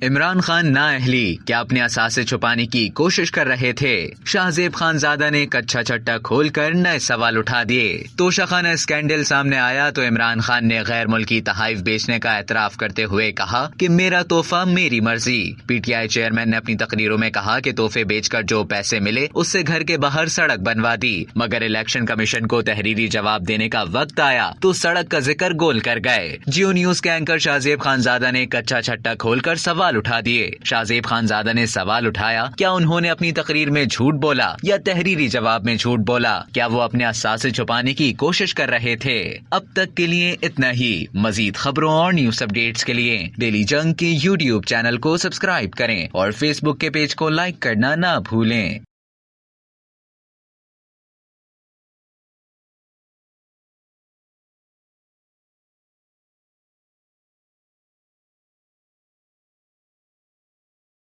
इमरान खान नाअहली क्या अपने असासे छुपाने की कोशिश कर रहे थे? शाहजेब खानजादा ने कच्चा चट्टा खोलकर नए सवाल उठा दिए। तोशाखाना स्कैंडल सामने आया तो इमरान खान ने गैर मुल्की तहाइफ बेचने का एतराफ करते हुए कहा कि मेरा तोहफा मेरी मर्जी। पीटीआई चेयरमैन ने अपनी तकरीरों में कहा कि तोहफे बेचकर जो पैसे मिले उससे घर के बाहर सड़क बनवा दी, मगर इलेक्शन कमीशन को तहरीरी जवाब देने का वक्त आया तो सड़क का जिक्र गोल कर गए। जियो न्यूज के एंकर शाहजेब खानजादा ने कच्चा चट्टा खोलकर सवाल उठा दिए। शाहजेब खानजादा ने सवाल उठाया, क्या उन्होंने अपनी तकरीर में झूठ बोला या तहरीरी जवाब में झूठ बोला? क्या वो अपने असासे छुपाने की कोशिश कर रहे थे? अब तक के लिए इतना ही। मजीद खबरों और न्यूज अपडेट्स के लिए डेली जंग के यूट्यूब चैनल को सब्सक्राइब करें और फेसबुक के पेज को लाइक करना ना भूलें।